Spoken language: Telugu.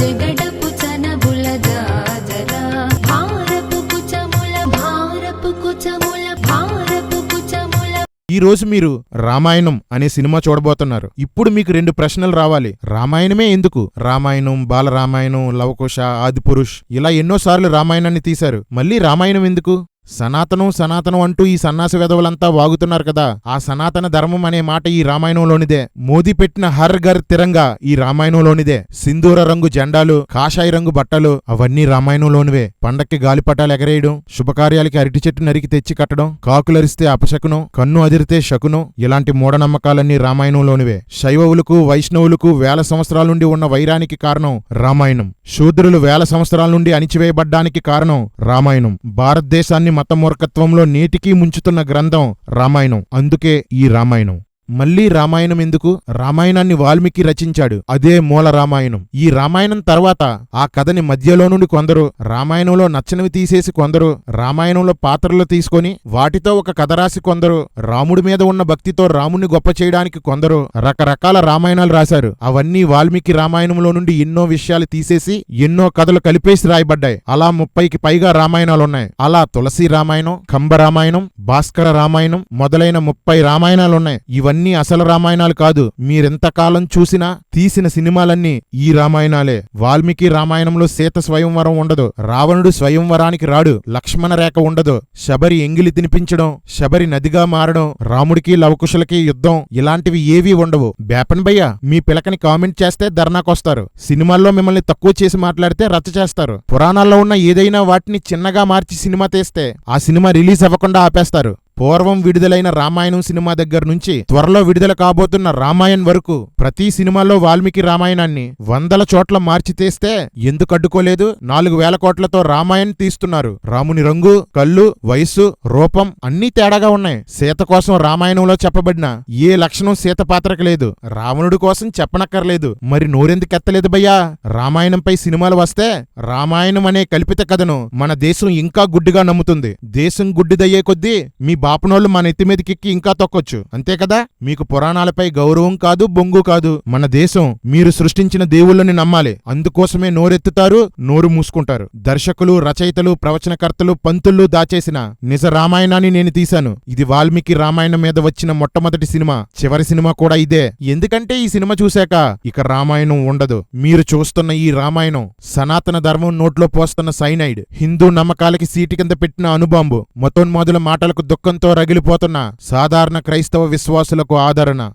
జగడపు చనబుల జాజరా భారపు కుచముల భారపు కుచముల భారపు కుచముల. ఈ రోజు మీరు రామాయణం అనే సినిమా చూడబోతున్నారు. ఇప్పుడు మీకు 2 ప్రశ్నలు రావాలి. రామాయణమే ఎందుకు? రామాయణం, బాలరామాయణం, లవకుశ, ఆదిపురుష్ ఇలా ఎన్నోసార్లు రామాయణాన్ని తీశారు. మళ్ళీ రామాయణం ఎందుకు? సనాతనం సనాతనం అంటూ ఈ సన్నాసి వెధవలంతా వాగుతున్నారు కదా, ఆ సనాతన ధర్మం అనే మాట ఈ రామాయణంలోనిదే. మోదీ పెట్టిన హర్ ఘర్ తిరంగా ఈ రామాయణంలోనిదే. సింధూర రంగు జెండాలు, కాషాయ రంగు బట్టలు అవన్నీ రామాయణంలోనివే. పండక్కి గాలిపటాలు ఎగరేయడం, శుభకార్యాలకి అరటి చెట్టు నరికి తెచ్చి కట్టడం, కాకులరిస్తే అపశకునం, కన్ను అదిరితే శకునం ఇలాంటి మూఢనమ్మకాలన్నీ రామాయణంలోనివే. శైవవులకు వైష్ణవులకు వేల సంవత్సరాల నుండి ఉన్న వైరానికి కారణం రామాయణం. శూద్రులు వేల సంవత్సరాల నుండి అణిచివేయబడ్డానికి కారణం రామాయణం. భారతదేశాన్ని మతమూర్ఖత్వంలో నేటికీ ముంచుతున్న గ్రంథం రామాయణం. అందుకే ఈ రామాయణం. మళ్లీ రామాయణం ఎందుకు? రామాయణాన్ని వాల్మీకి రచించాడు. అదే మూల రామాయణం. ఈ రామాయణం తర్వాత ఆ కథని మధ్యలో నుండి కొందరు, రామాయణంలో నచ్చనివి తీసేసి కొందరు, రామాయణంలో పాత్రలు తీసుకొని వాటితో ఒక కథ రాసి కొందరు, రాముడి మీద ఉన్న భక్తితో రాముణ్ణి గొప్ప చేయడానికి కొందరు రకరకాల రామాయణాలు రాశారు. అవన్నీ వాల్మీకి రామాయణంలో నుండి ఎన్నో విషయాలు తీసేసి ఎన్నో కథలు కలిపేసి రాయబడ్డాయి. అలా 30కి పైగా రామాయణాలున్నాయి. అలా తులసి రామాయణం, కంబ రామాయణం, భాస్కర రామాయణం మొదలైన 30 రామాయణాలున్నాయి. ఇవన్నీ అసలు రామాయణాలు కాదు. మీరెంతకాలం చూసినా తీసిన సినిమాలన్నీ ఈ రామాయణాలే. వాల్మీకి రామాయణంలో సీత స్వయంవరం ఉండదు, రావణుడు స్వయంవరానికి రాడు, లక్ష్మణ రేఖ ఉండదు, శబరి ఎంగిలి తినిపించడం, శబరి నదిగా మారడం, రాముడికి లవకుశలకి యుద్ధం ఇలాంటివి ఏవీ ఉండవు. బేపన్ భయ్య మీ పిలకని కామెంట్ చేస్తే ధర్నాకొస్తారు. సినిమాల్లో మిమ్మల్ని తక్కువ చేసి మాట్లాడితే రచ్చ చేస్తారు. పురాణాల్లో ఉన్న ఏదైనా వాటిని చిన్నగా మార్చి సినిమా తీస్తే ఆ సినిమా రిలీజ్ అవ్వకుండా ఆపేస్తారు. పూర్వం విడుదలైన రామాయణం సినిమా దగ్గర నుంచి త్వరలో విడుదల కాబోతున్న రామాయణ్ వరకు ప్రతి సినిమాలో వాల్మీకి రామాయణాన్ని 100 చోట్ల మార్చి తీస్తే ఎందుకు అడ్డుకోలేదు? 4,000 కోట్లతో రామాయణ్ తీస్తున్నారు. రాముని రంగు, కళ్ళు, వయస్సు, రూపం అన్నీ తేడాగా ఉన్నాయి. సీత కోసం రామాయణంలో చెప్పబడిన ఏ లక్షణం సీత పాత్రకు లేదు. రావణుడి కోసం చెప్పనక్కర్లేదు. మరి నోరెందుకెత్తలేదు భయ్యా? రామాయణంపై సినిమాలు వస్తే రామాయణం అనే కల్పిత కథను మన దేశం ఇంకా గుడ్డిగా నమ్ముతుంది. దేశం గుడ్డిదయ్యే కొద్దీ మీ బాపనోళ్లు మన ఎత్తి మీదకెక్కి ఇంకా తొక్కొచ్చు. అంతే కదా? మీకు పురాణాలపై గౌరవం కాదు, బొంగు కాదు. మన దేశం మీరు సృష్టించిన దేవుళ్ళని నమ్మాలి. అందుకోసమే నోరెత్తుతారు, నోరు మూసుకుంటారు. దర్శకులు, రచయితలు, ప్రవచనకర్తలు, పంతుళ్ళు దాచేసిన నిజ రామాయణాన్ని నేను తీశాను. ఇది వాల్మీకి రామాయణం మీద వచ్చిన మొట్టమొదటి సినిమా. చివరి సినిమా కూడా ఇదే. ఎందుకంటే ఈ సినిమా చూశాక ఇక రామాయణం ఉండదు. మీరు చూస్తున్న ఈ రామాయణం సనాతన ధర్మం నోట్లో పోస్తున్న సైనైడ్, హిందూ నమ్మకాలకి సీటు కింద పెట్టిన అణుబాంబు, మతోన్మాదుల మాటలకు దుఃఖంతో రగిలిపోతున్న సాధారణ క్రైస్తవ విశ్వాసులకు ఆదరణ.